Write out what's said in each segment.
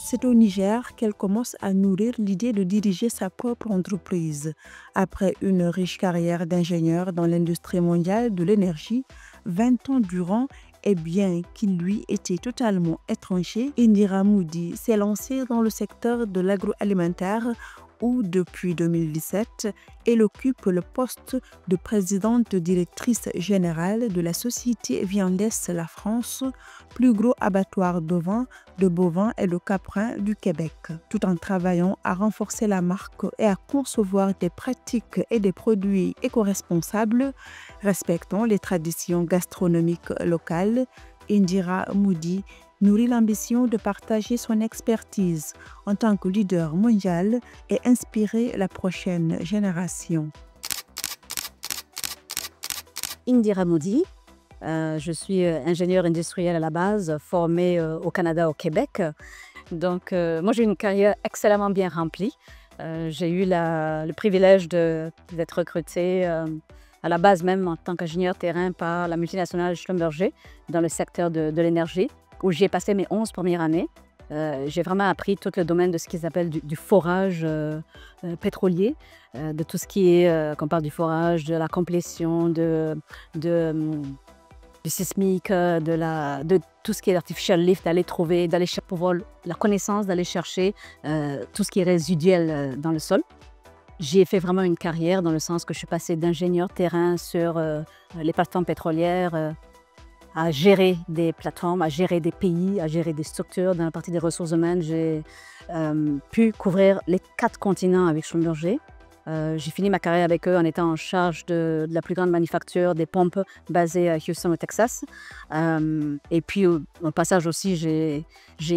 c'est au Niger qu'elle commence à nourrir l'idée de diriger sa propre entreprise. Après une riche carrière d'ingénieur dans l'industrie mondiale de l'énergie, 20 ans durant, et bien qu'il lui était totalement étranger, Indira Moody s'est lancée dans le secteur de l'agroalimentaire où, depuis 2017, elle occupe le poste de présidente directrice générale de la société Viandes La France, plus gros abattoir de bovins et de caprins du Québec, tout en travaillant à renforcer la marque et à concevoir des pratiques et des produits éco-responsables respectant les traditions gastronomiques locales. Indira Moody nourrit l'ambition de partager son expertise en tant que leader mondial et inspirer la prochaine génération. Indira Moody, je suis ingénieure industrielle à la base, formée au Canada, au Québec. Donc, moi, j'ai une carrière excellemment bien remplie. J'ai eu le privilège d'être recrutée à la base même en tant qu'ingénieur terrain par la multinationale Schlumberger dans le secteur de l'énergie, où j'ai passé mes 11 premières années. J'ai vraiment appris tout le domaine de ce qu'ils appellent du forage pétrolier, de tout ce qui est, qu'on parle du forage, de la complétion, du sismique, de tout ce qui est artificial lift, d'aller trouver, pouvoir la connaissance, d'aller chercher tout ce qui est résiduel dans le sol. J'ai fait vraiment une carrière dans le sens que je suis passée d'ingénieur terrain sur les plateformes pétrolières, à gérer des plateformes, à gérer des pays, à gérer des structures. Dans la partie des ressources humaines, j'ai pu couvrir les 4 continents avec Schlumberger. J'ai fini ma carrière avec eux en étant en charge de la plus grande manufacture des pompes basée à Houston, au Texas. Et puis, au passage aussi, j'ai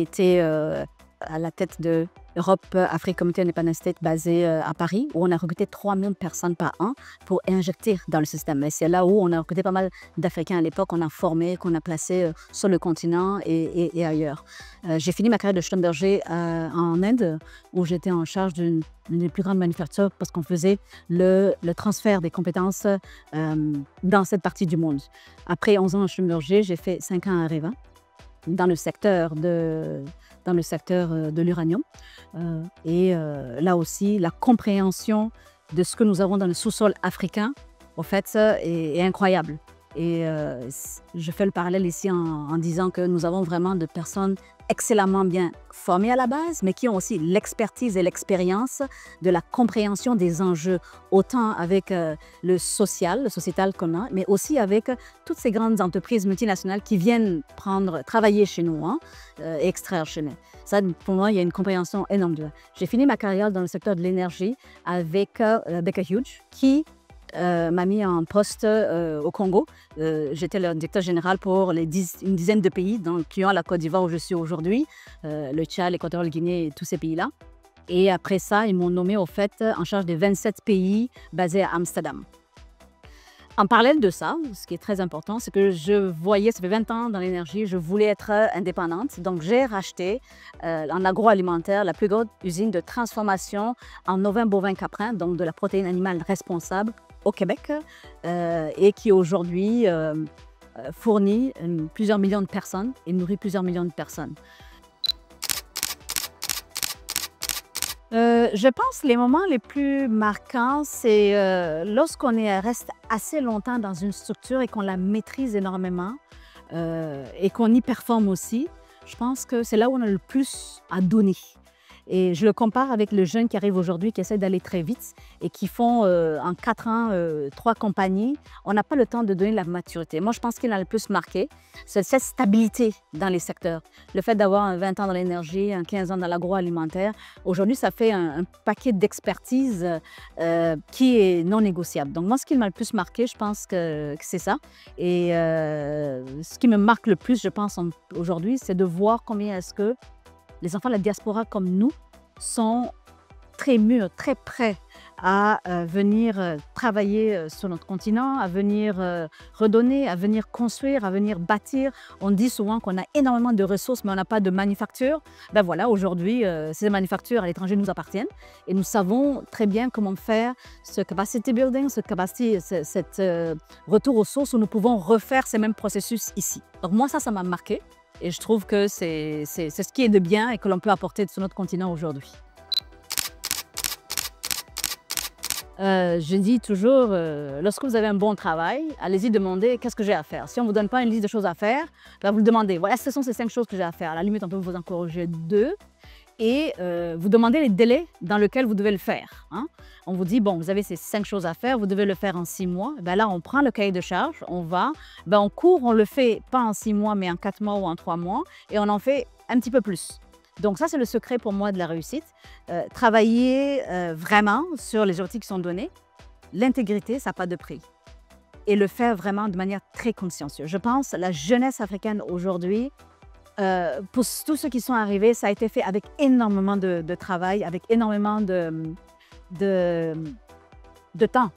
été à la tête de Europe, Afrique, Communauté Independent State basée à Paris, où on a recruté 3000 personnes par an pour injecter dans le système. Et c'est là où on a recruté pas mal d'Africains à l'époque, qu'on a formés, qu'on a placés sur le continent et ailleurs. J'ai fini ma carrière de Schlumberger en Inde, où j'étais en charge d'une des plus grandes manufactures parce qu'on faisait le transfert des compétences dans cette partie du monde. Après 11 ans à Schlumberger, j'ai fait 5 ans à Areva, dans le secteur de l'uranium. Là aussi, la compréhension de ce que nous avons dans le sous-sol africain, au fait, est incroyable. Et je fais le parallèle ici en disant que nous avons vraiment de personnes excellemment bien formées à la base, mais qui ont aussi l'expertise et l'expérience de la compréhension des enjeux, autant avec le sociétal qu'on a, mais aussi avec toutes ces grandes entreprises multinationales qui viennent travailler chez nous et extraire chez nous. Ça, pour moi, il y a une compréhension énorme. J'ai fini ma carrière dans le secteur de l'énergie avec Baker Hughes, qui m'a mis en poste au Congo. J'étais le directeur général pour une dizaine de pays, incluant la Côte d'Ivoire où je suis aujourd'hui, le Tchad, l'Équateur, le Guinée et tous ces pays-là. Et après ça, ils m'ont nommé au fait en charge des 27 pays basés à Amsterdam. En parallèle de ça, ce qui est très important, c'est que je voyais, ça fait 20 ans dans l'énergie, je voulais être indépendante. Donc, j'ai racheté en agroalimentaire la plus grande usine de transformation en ovins bovins caprins, donc de la protéine animale responsable au Québec et qui aujourd'hui fournit plusieurs millions de personnes et nourrit plusieurs millions de personnes. Je pense que les moments les plus marquants, c'est lorsqu'on reste assez longtemps dans une structure et qu'on la maîtrise énormément et qu'on y performe aussi. Je pense que c'est là où on a le plus à donner. Et je le compare avec le jeune qui arrive aujourd'hui, qui essaie d'aller très vite et qui font en 4 ans 3 compagnies. On n'a pas le temps de donner la maturité. Moi, je pense qu'il a le plus marqué, c'est cette stabilité dans les secteurs. Le fait d'avoir 20 ans dans l'énergie, 15 ans dans l'agroalimentaire, aujourd'hui, ça fait un paquet d'expertise qui est non négociable. Donc moi, ce qui m'a le plus marqué, je pense que c'est ça. Et ce qui me marque le plus, je pense, aujourd'hui, c'est de voir combien est-ce que les enfants de la diaspora comme nous sont très mûrs, très prêts à venir travailler sur notre continent, à venir redonner, à venir construire, à venir bâtir. On dit souvent qu'on a énormément de ressources, mais on n'a pas de manufactures. Ben voilà, aujourd'hui, ces manufactures à l'étranger nous appartiennent et nous savons très bien comment faire ce capacity building, cet retour aux sources où nous pouvons refaire ces mêmes processus ici. Donc moi, ça m'a marqué et je trouve que c'est ce qui est de bien et que l'on peut apporter sur notre continent aujourd'hui. Je dis toujours, lorsque vous avez un bon travail, allez-y demander qu'est-ce que j'ai à faire. Si on ne vous donne pas une liste de choses à faire, ben vous le demandez. Voilà, ce sont ces 5 choses que j'ai à faire. À la limite, on peut vous en corriger 2 et vous demandez les délais dans lesquels vous devez le faire. Hein. On vous dit, bon, vous avez ces 5 choses à faire, vous devez le faire en 6 mois. Ben là, on prend le cahier de charge, on va, on court, on le fait pas en 6 mois, mais en 4 mois ou en 3 mois et on en fait un petit peu plus. Donc ça, c'est le secret pour moi de la réussite. Travailler vraiment sur les objectifs qui sont donnés. L'intégrité, ça n'a pas de prix. Et le faire vraiment de manière très consciencieuse. Je pense que la jeunesse africaine aujourd'hui, pour tous ceux qui sont arrivés, ça a été fait avec énormément de travail, avec énormément de temps.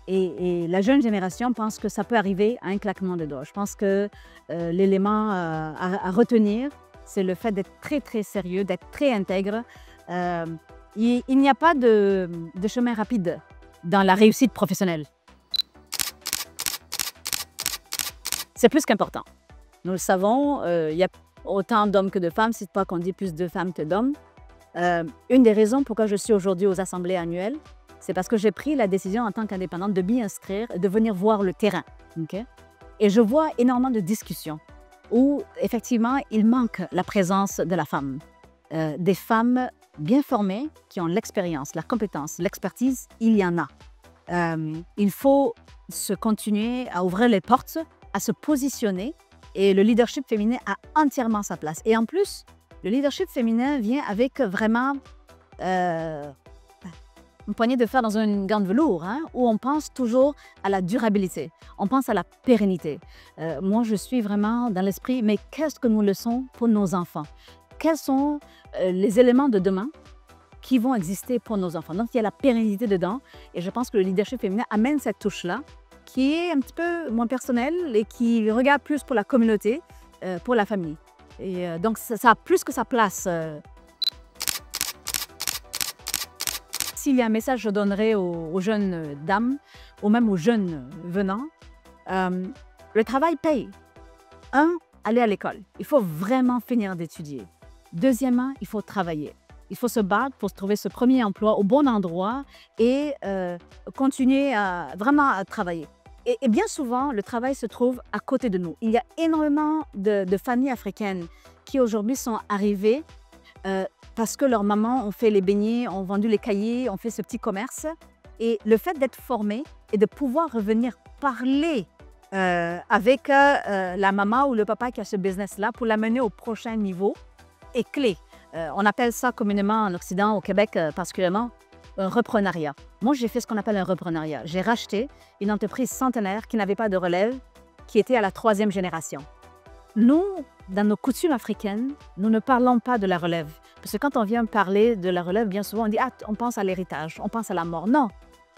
Et la jeune génération pense que ça peut arriver à un claquement de doigts. Je pense que l'élément à retenir, c'est le fait d'être très, très sérieux, d'être très intègre. Il n'y a pas de chemin rapide dans la réussite professionnelle. C'est plus qu'important. Nous le savons, il y a autant d'hommes que de femmes, si pas qu'on dit plus de femmes que d'hommes. Une des raisons pourquoi je suis aujourd'hui aux assemblées annuelles, c'est parce que j'ai pris la décision en tant qu'indépendante de m'y inscrire et de venir voir le terrain. Okay? Et je vois énormément de discussions où, effectivement, il manque la présence de la femme. Des femmes bien formées qui ont l'expérience, la compétence, l'expertise, il y en a. Il faut se continuer à ouvrir les portes, à se positionner et le leadership féminin a entièrement sa place. Et en plus, le leadership féminin vient avec vraiment une poignée de fer dans une gant de velours, hein, où on pense toujours à la durabilité, on pense à la pérennité. Moi, je suis vraiment dans l'esprit, mais qu'est-ce que nous laissons pour nos enfants? Quels sont les éléments de demain qui vont exister pour nos enfants? Donc, il y a la pérennité dedans et je pense que le leadership féminin amène cette touche-là qui est un petit peu moins personnelle et qui regarde plus pour la communauté, pour la famille. Et donc, ça a plus que sa place. S'il y a un message que je donnerais aux jeunes dames, ou même aux jeunes venants, le travail paye. 1, aller à l'école. Il faut vraiment finir d'étudier. Deuxièmement, il faut travailler. Il faut se battre pour se trouver ce premier emploi au bon endroit et continuer vraiment à travailler. Et bien souvent, le travail se trouve à côté de nous. Il y a énormément de familles africaines qui aujourd'hui sont arrivées parce que leurs mamans ont fait les beignets, ont vendu les cahiers, ont fait ce petit commerce. Et le fait d'être formé et de pouvoir revenir parler avec la maman ou le papa qui a ce business-là pour l'amener au prochain niveau est clé. On appelle ça communément en Occident, au Québec particulièrement, un reprenariat. Moi, j'ai fait ce qu'on appelle un reprenariat. J'ai racheté une entreprise centenaire qui n'avait pas de relève, qui était à la 3e génération. Nous, dans nos coutumes africaines, nous ne parlons pas de la relève. Parce que quand on vient parler de la relève, bien souvent, on dit « Ah, on pense à l'héritage, on pense à la mort ». Non,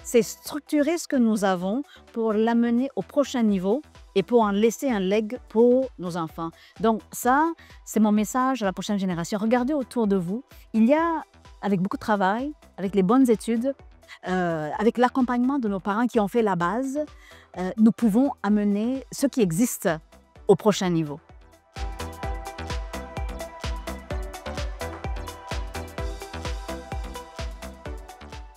c'est structurer ce que nous avons pour l'amener au prochain niveau et pour en laisser un leg pour nos enfants. Donc ça, c'est mon message à la prochaine génération. Regardez autour de vous. Il y a, avec beaucoup de travail, avec les bonnes études, avec l'accompagnement de nos parents qui ont fait la base, nous pouvons amener ce qui existe au prochain niveau.